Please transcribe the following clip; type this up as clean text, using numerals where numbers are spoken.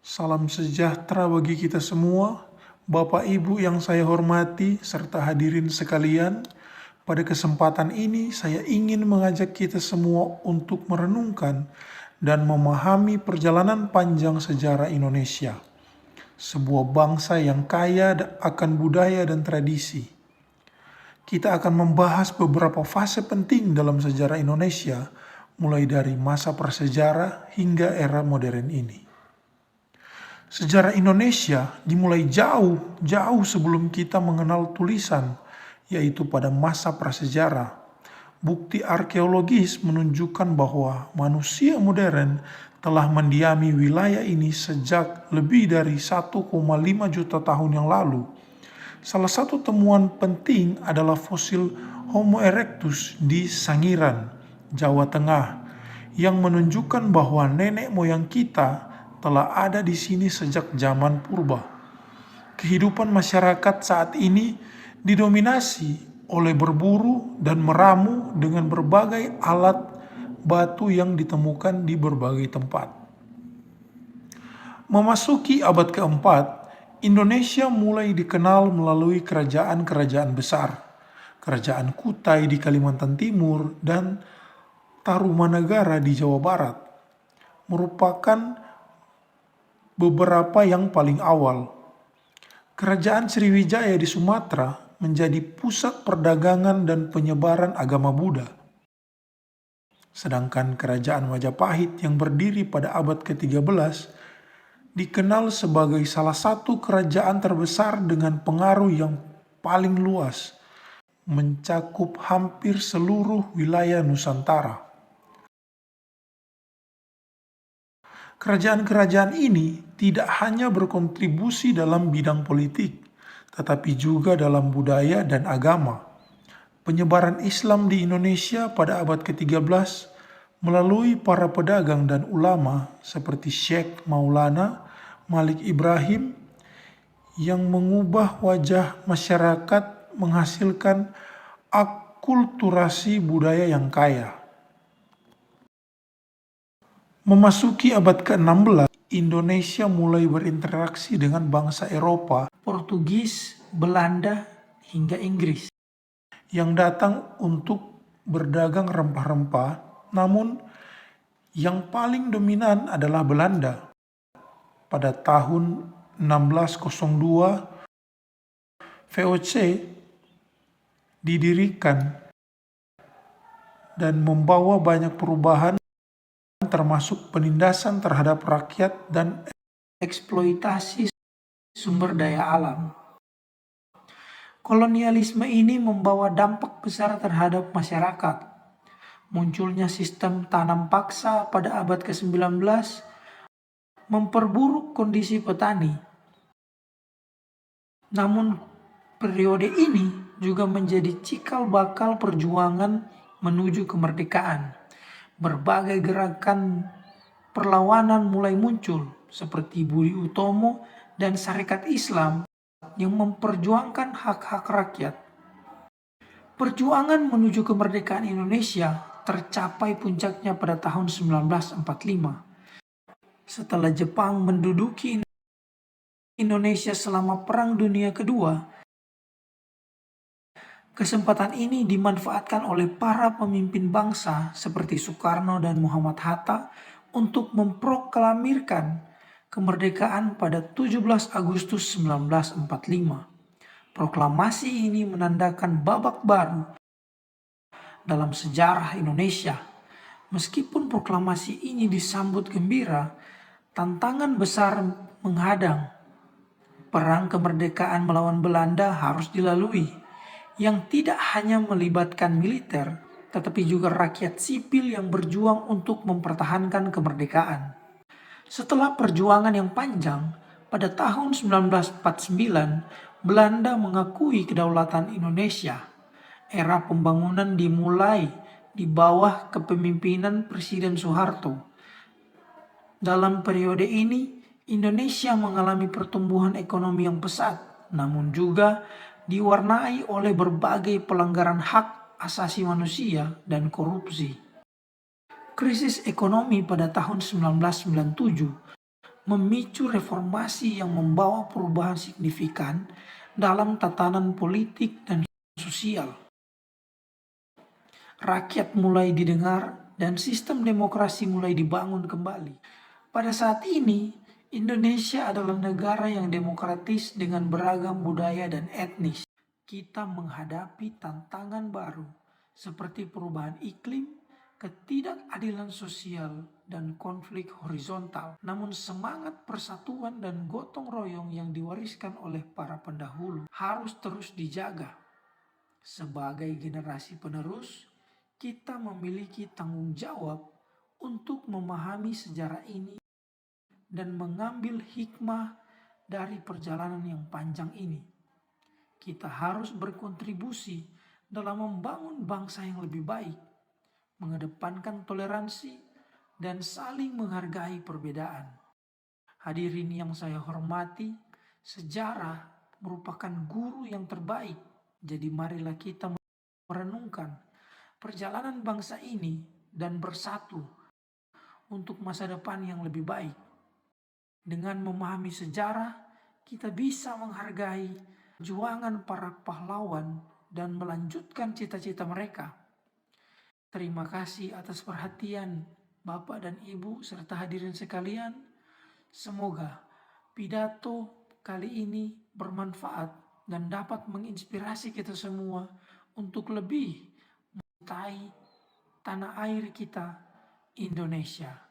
Salam sejahtera bagi kita semua, Bapak Ibu yang saya hormati, serta hadirin sekalian. Pada kesempatan ini saya ingin mengajak kita semua untuk merenungkan dan memahami perjalanan panjang sejarah Indonesia. Sebuah bangsa yang kaya akan budaya dan tradisi. Kita akan membahas beberapa fase penting dalam sejarah Indonesia, mulai dari masa prasejarah hingga era modern ini. Sejarah Indonesia dimulai jauh sebelum kita mengenal tulisan, yaitu pada masa prasejarah. Bukti arkeologis menunjukkan bahwa manusia modern telah mendiami wilayah ini sejak lebih dari 1,5 juta tahun yang lalu. Salah satu temuan penting adalah fosil Homo erectus di Sangiran, Jawa Tengah, yang menunjukkan bahwa nenek moyang kita telah ada di sini sejak zaman purba. Kehidupan masyarakat saat ini didominasi oleh berburu dan meramu dengan berbagai alat batu yang ditemukan di berbagai tempat. Memasuki abad keempat, Indonesia mulai dikenal melalui kerajaan-kerajaan besar. Kerajaan Kutai di Kalimantan Timur dan Tarumanagara di Jawa Barat merupakan beberapa yang paling awal. Kerajaan Sriwijaya di Sumatera menjadi pusat perdagangan dan penyebaran agama Buddha. Sedangkan kerajaan Majapahit yang berdiri pada abad ke-13 dikenal sebagai salah satu kerajaan terbesar dengan pengaruh yang paling luas, mencakup hampir seluruh wilayah Nusantara. Kerajaan-kerajaan ini tidak hanya berkontribusi dalam bidang politik, tetapi juga dalam budaya dan agama. Penyebaran Islam di Indonesia pada abad ke-13 melalui para pedagang dan ulama seperti Syekh Maulana Malik Ibrahim yang mengubah wajah masyarakat, menghasilkan akulturasi budaya yang kaya. Memasuki abad ke-16, Indonesia mulai berinteraksi dengan bangsa Eropa, Portugis, Belanda, hingga Inggris, yang datang untuk berdagang rempah-rempah. Namun, yang paling dominan adalah Belanda. Pada tahun 1602, VOC didirikan dan membawa banyak perubahan, termasuk penindasan terhadap rakyat dan eksploitasi sumber daya alam. Kolonialisme ini membawa dampak besar terhadap masyarakat. Munculnya sistem tanam paksa pada abad ke-19 memperburuk kondisi petani. Namun periode ini juga menjadi cikal bakal perjuangan menuju kemerdekaan. Berbagai gerakan perlawanan mulai muncul seperti Budi Utomo dan Sarekat Islam yang memperjuangkan hak-hak rakyat. Perjuangan menuju kemerdekaan Indonesia tercapai puncaknya pada tahun 1945. Setelah Jepang menduduki Indonesia selama Perang Dunia Kedua, kesempatan ini dimanfaatkan oleh para pemimpin bangsa seperti Soekarno dan Muhammad Hatta untuk memproklamirkan kemerdekaan pada 17 Agustus 1945. Proklamasi ini menandakan babak baru dalam sejarah Indonesia. Meskipun proklamasi ini disambut gembira, tantangan besar menghadang. Perang kemerdekaan melawan Belanda harus dilalui, yang tidak hanya melibatkan militer, tetapi juga rakyat sipil yang berjuang untuk mempertahankan kemerdekaan. Setelah perjuangan yang panjang, pada tahun 1949, Belanda mengakui kedaulatan Indonesia. Era pembangunan dimulai di bawah kepemimpinan Presiden Soeharto. Dalam periode ini, Indonesia mengalami pertumbuhan ekonomi yang pesat, namun juga diwarnai oleh berbagai pelanggaran hak asasi manusia dan korupsi. Krisis ekonomi pada tahun 1997 memicu reformasi yang membawa perubahan signifikan dalam tatanan politik dan sosial. Rakyat mulai didengar dan sistem demokrasi mulai dibangun kembali. Pada saat ini, Indonesia adalah negara yang demokratis dengan beragam budaya dan etnis. Kita menghadapi tantangan baru seperti perubahan iklim, ketidakadilan sosial, dan konflik horizontal. Namun semangat persatuan dan gotong royong yang diwariskan oleh para pendahulu harus terus dijaga. Sebagai generasi penerus, kita memiliki tanggung jawab untuk memahami sejarah ini dan mengambil hikmah dari perjalanan yang panjang ini. Kita harus berkontribusi dalam membangun bangsa yang lebih baik, mengedepankan toleransi, dan saling menghargai perbedaan. Hadirin yang saya hormati, sejarah merupakan guru yang terbaik. Jadi marilah kita merenungkan perjalanan bangsa ini dan bersatu untuk masa depan yang lebih baik. Dengan memahami sejarah, kita bisa menghargai perjuangan para pahlawan dan melanjutkan cita-cita mereka. Terima kasih atas perhatian Bapak dan Ibu serta hadirin sekalian. Semoga pidato kali ini bermanfaat dan dapat menginspirasi kita semua untuk lebih mencintai tanah air kita, Indonesia.